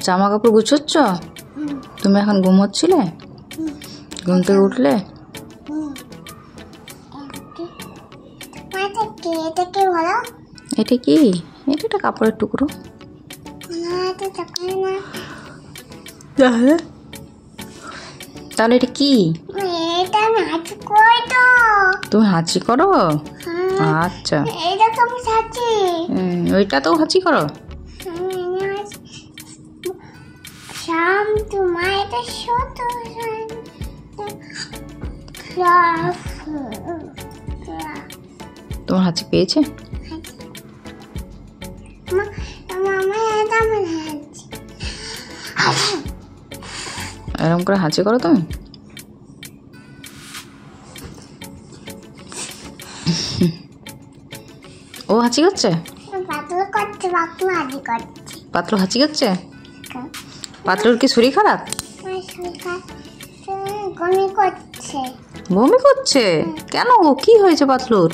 জামা কাপড় গুছোচ্ছ? তুমি এখন ঘুমোচ্ছিলে? ঘুম থেকে উঠলে? এটা কি? এটা একটা কাপড়ের টুকরো। তাহলে এটা কি? তুমি হাঁচি করো? আচ্ছা, ওইটা তো হাঁচি করো। তোমার হাঁচি পেয়েছে? এরকম করে হাঁচি করো তুমি? ও হাঁচি করছে? পাতলু হাঁচি করছে? পাতলুর কি শরীর খারাপ? বমি করছে? কেন গো, কি হয়েছে পাতলুর?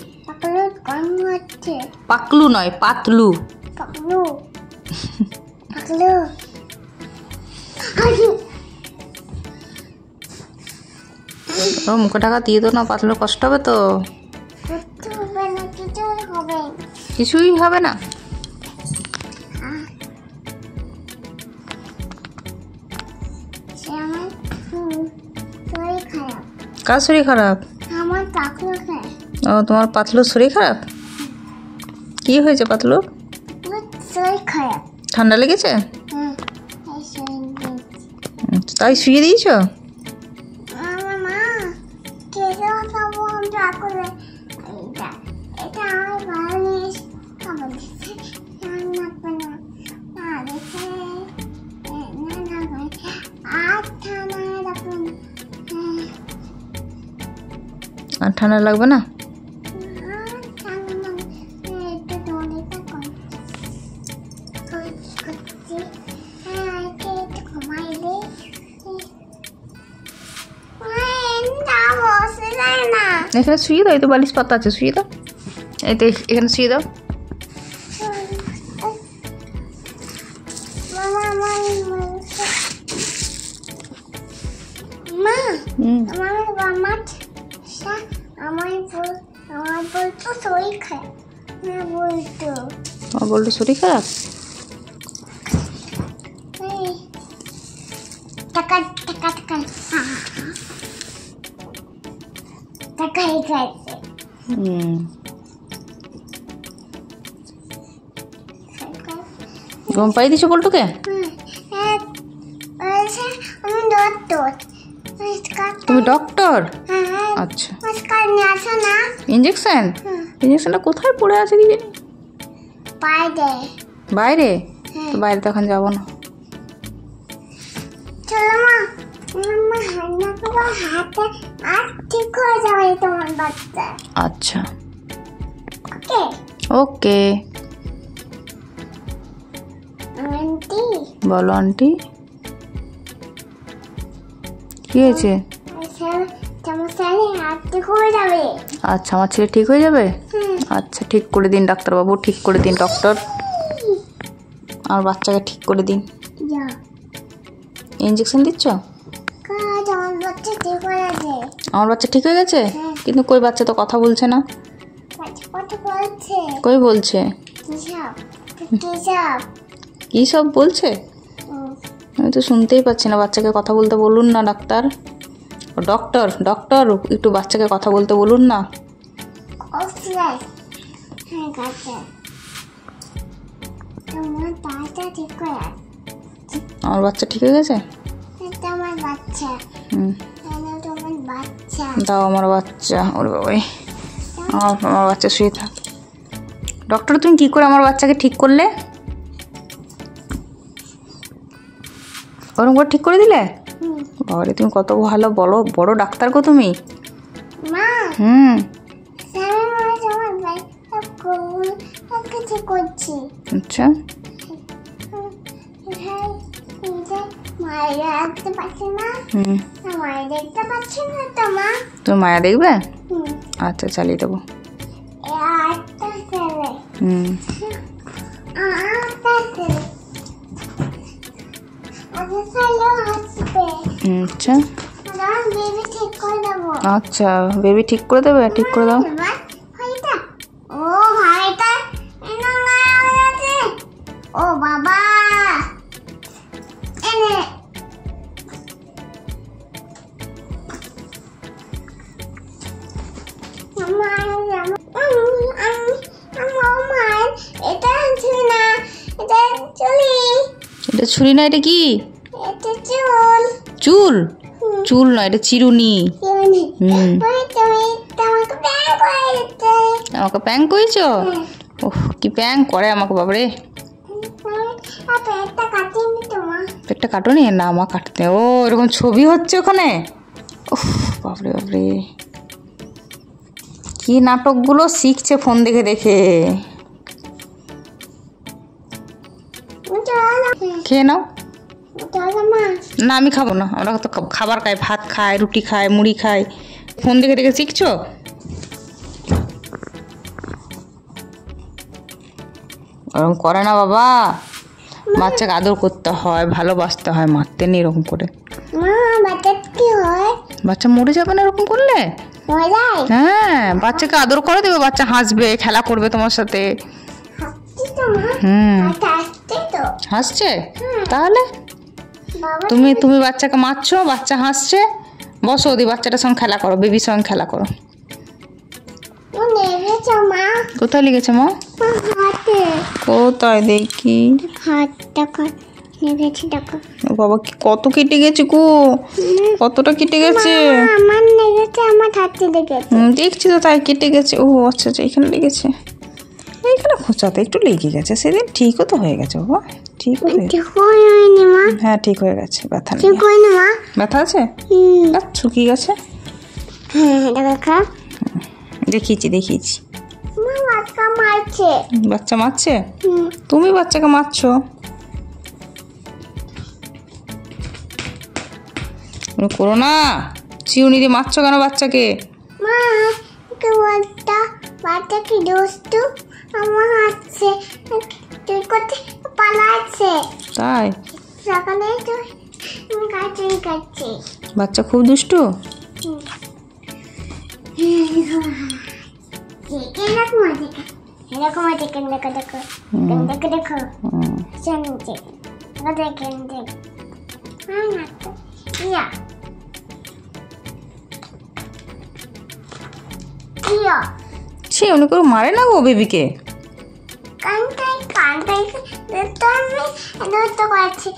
পাকলু নয়, পাতলু। মুখে টাকা দিয়ে দো না, পাতলুর কষ্ট হবে তো। কিছুই হবে না। কার শরীর খারাপ? ও, তোমার পাতলুর শরীর খারাপ? কি হয়েছে পাতলুর? ঠান্ডা লেগেছে? তাই শুয়ে দিয়েছ? আর ঠান্ডা লাগবে না? এখানে শুয়ে দাও, এই তো বালিশ পাতা আছে, শুয়ে দাও। এই তো এখানে শুয়ে দাও। বলতো শরীর খারাপ? গম পাই দিছো বলটুকে? তুমি ডক্টর? আচ্ছা, ইঞ্জেকশন? ইঞ্জেকশনটা কোথায় পড়ে আছে কি জানি? বাইরে? তো বাইরে তো এখন যাবো না। আচ্ছা, ওকে। বলো আন্টি, কি হয়েছে? আচ্ছা, আমার ছেলে ঠিক হয়ে যাবে? আচ্ছা, ঠিক করে দিন ডাক্তারবাবু, ঠিক করে দিন ডক্টর। আমার বাচ্চাকে ঠিক করে দিন। ইঞ্জেকশন দিচ্ছ? আমার বাচ্চা ঠিক হয়ে গেছে? কিন্তু কই বাচ্চা তো কথা বলছে না। কই বলছে? কি সব বলছে? আমি তো শুনতেই পাচ্ছি না। বাচ্চাকে কথা বলতে বলুন না ডাক্তার। ডক্টর, ডক্টর, একটু বাচ্চাকে কথা বলতে বলুন না। আমার বাচ্চা ঠিক হয়ে গেছে? দাও আমার বাচ্চা। ওরে বাবাই, আমার বাচ্চা শুয়ে থাক। ডক্টর, তুমি কি করে আমার বাচ্চাকে ঠিক করলে? ওরকম করে ঠিক করে দিলে? বাবারে, তুমি কত ভালো বড় বড় ডাক্তার গো তুমি। আচ্ছা, তুমি মায়া দেখবে? আচ্ছা, চালিয়ে দেবো। আচ্ছা আচ্ছা, বেবি ঠিক করে দেবে, ঠিক করে দাও। ও বাবা এটা ছুরি না, এটা কি? চুল? চুল নয়, এটা চিরুনি। আমাকে প্যাং করেছো? ওহ, কি প্যাং করে আমাকে বাবরে। পেটটা কাটুনি না, আমার কাটতে। ও এরকম ছবি হচ্ছে ওখানে। ওহ বাবরে বাবরে, কি নাটকগুলো শিখছে ফোন দেখে দেখে। খেয়ে নাও। না আমি খাবো না, আমরা তো খাবার খাই, ভাত খাই, রুটি খাই, মুড়ি খাই। ফোন দেখে দেখে শিখছো? ওরকম করে না বাবা, বাচ্চাকে আদর করতে হয়, ভালোবাসতে হয়, মারতে নেই এরকম করে। বাচ্চা মরে যাবে না এরকম করলে। হ্যাঁ, বাচ্চাকে আদর করে দেবে, বাচ্চা হাসবে, খেলা করবে তোমার সাথে। হাসছে? তাহলে তুমি তুমি বাচ্চাকে মারছো, বাচ্চা হাসছে, বসো ওদি বাচ্চাটার সঙ্গে খেলা করো, বেবির সঙ্গে খেলা করো। কোথায় লেগেছে মা? কোথায় দেখি? বাবা কি কত কেটে গেছে গো, কতটা কেটে গেছে। দেখছি তো তাই কেটে গেছে। ও আচ্ছা আচ্ছা, এখানে লেগেছে, এইখানে খোঁচাতে একটু লেগে গেছে। সেদিন ঠিকও তো হয়ে গেছে বাবা, ঠিক হয়ে হ্যাঁ ঠিক হয়ে গেছে। ব্যথা নেই, ব্যথা আছে, শুকিয়ে গেছে। দেখিয়েছি দেখিয়েছি। বাচ্চা মারছে? তুমি বাচ্চাকে মারছো? করো না, চিউনি দিয়ে মারছো কেন বাচ্চাকে? তাই? বাচ্চা খুব দুষ্টু। সে উনি কেউ মারে না গো বেবিকে। কানটাই ধরতে পারছি।